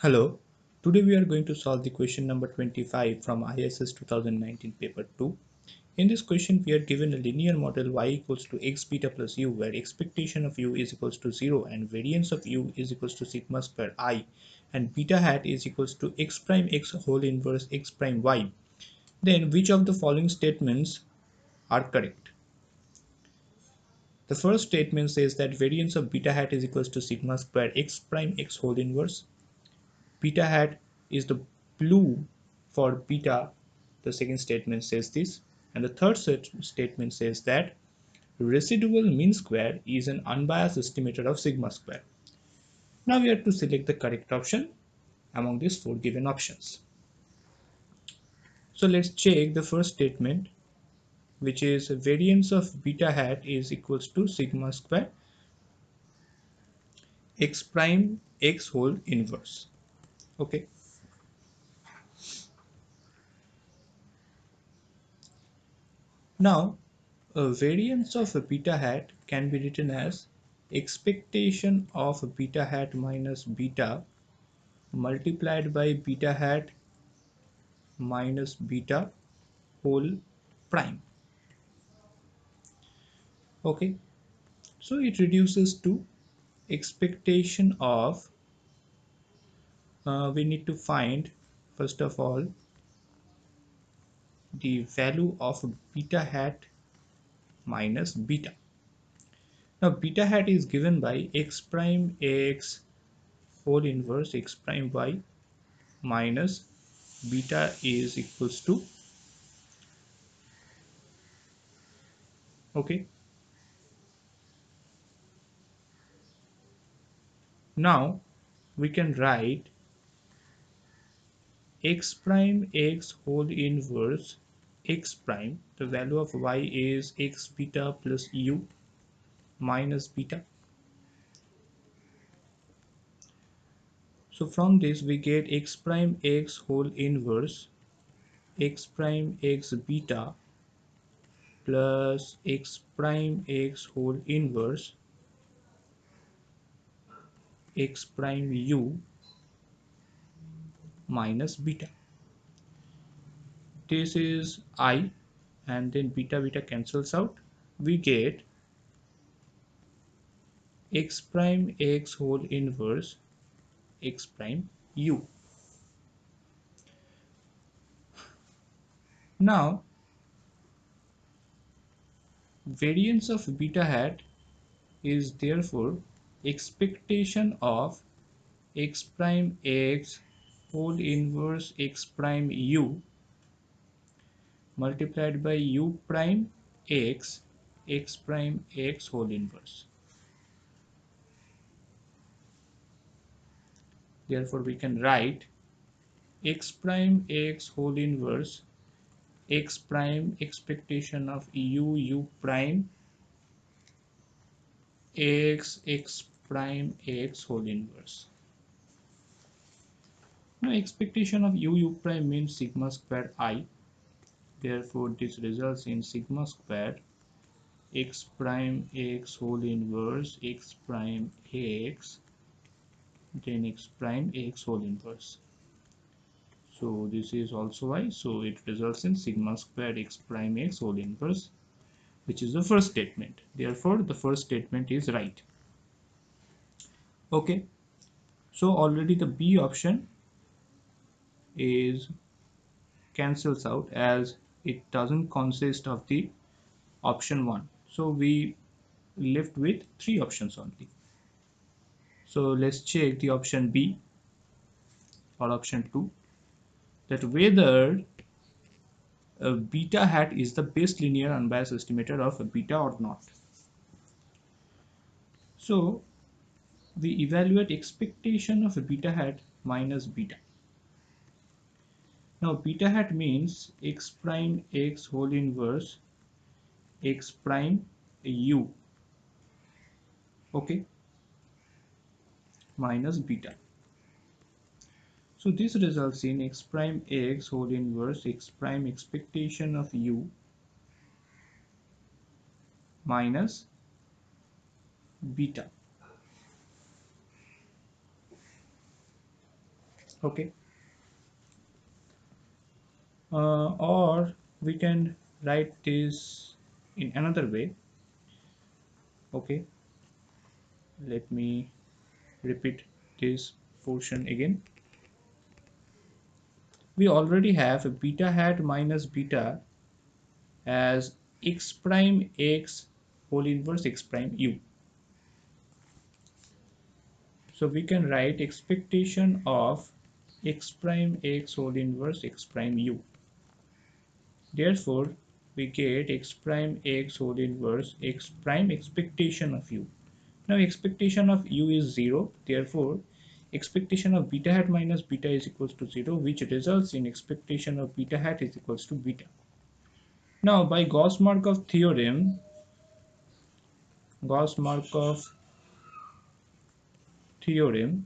Hello, today we are going to solve the question number 25 from ISS 2019 paper 2. In this question we are given a linear model y equals to x beta plus u where expectation of u is equals to 0 and variance of u is equals to sigma square I and beta hat is equals to x prime x whole inverse x prime y. Then which of the following statements are correct? The first statement says that variance of beta hat is equals to sigma square x prime x whole inverse. Beta hat is the blue for beta. The second statement says this, and the third statement says that residual mean square is an unbiased estimator of sigma square. Now we have to select the correct option among these four given options. So let's check the first statement, which is variance of beta hat is equals to sigma square x prime x whole inverse. Okay. Now a variance of a beta hat can be written as expectation of beta hat minus beta multiplied by beta hat minus beta whole prime. Okay, so it reduces to expectation of, we need to find first of all the value of beta hat minus beta. Now beta hat is given by x prime x whole inverse x prime y minus beta is equals to, okay, now we can write x prime x whole inverse x prime, the value of y is x beta plus u minus beta. So from this we get x prime x whole inverse x prime x beta plus x prime x whole inverse x prime u minus beta. This is I, and then beta beta cancels out. We get x prime x whole inverse x prime u. Now variance of beta hat is therefore expectation of x prime x whole inverse x prime u multiplied by u prime x x prime x whole inverse. Therefore we can write x prime x whole inverse x prime expectation of u prime x prime x whole inverse. Now expectation of u prime means sigma square I. Therefore this results in sigma square x prime x whole inverse x prime x, then x prime x whole inverse. So this is also y, so it results in sigma square x prime x whole inverse, which is the first statement. Therefore the first statement is right. Okay, so already the B option is cancels out as it doesn't consist of the option 1, so we left with 3 options only. So let's check the option B or option 2, that whether beta hat is the best linear unbiased estimator of beta or not. So we evaluate expectation of beta hat minus beta. Now beta hat means x prime x whole inverse x prime u, okay, minus beta. So this results in x prime x whole inverse x prime expectation of u minus beta. Okay. Or we can write this in another way. Okay, let me repeat this portion again. We already have beta hat minus beta as x prime x whole inverse x prime u. So we can write expectation of x prime x whole inverse x prime u. Therefore, we get x prime x whole inverse x prime expectation of u. Now expectation of u is 0. Therefore, expectation of beta hat minus beta is equals to 0, which results in expectation of beta hat is equals to beta. Now by Gauss-Markov theorem, Gauss-Markov theorem,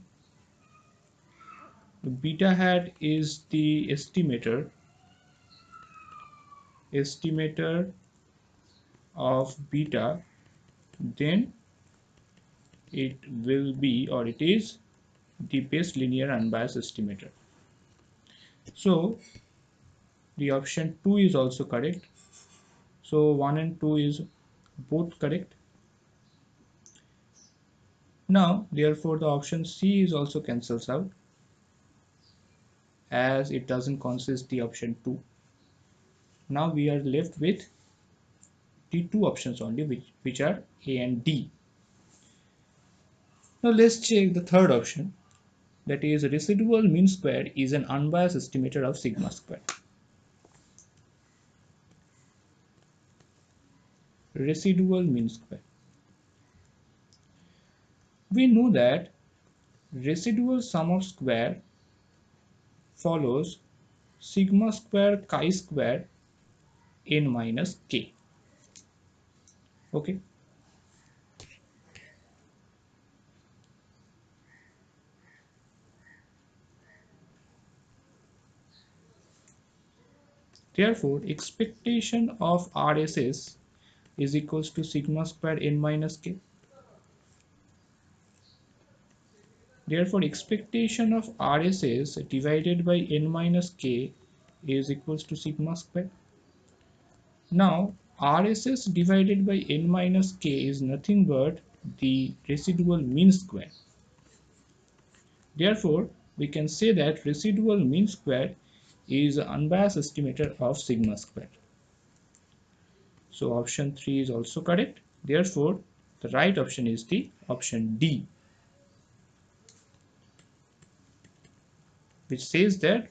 beta hat is the estimator of beta, then it will be, or it is, the best linear unbiased estimator. So the option 2 is also correct. So 1 and 2 is both correct. Now therefore the option C is also cancels out, as it doesn't consist the option 2. Now we are left with the two options only, which are A and D. Now let's check the third option, that is residual mean square is an unbiased estimator of sigma square. Residual mean square. We know that residual sum of square follows sigma square chi square n minus k. Okay. Therefore, expectation of RSS is equals to sigma square n minus k. Therefore, expectation of RSS divided by n minus k is equals to sigma square. Now, RSS divided by n minus k is nothing but the residual mean square. Therefore, we can say that residual mean square is an unbiased estimator of sigma square. So option 3 is also correct. Therefore, the right option is the option D, which says that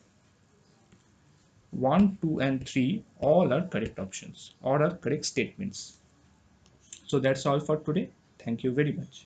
1, 2 and 3 all are correct options or are correct statements. So that's all for today. Thank you very much.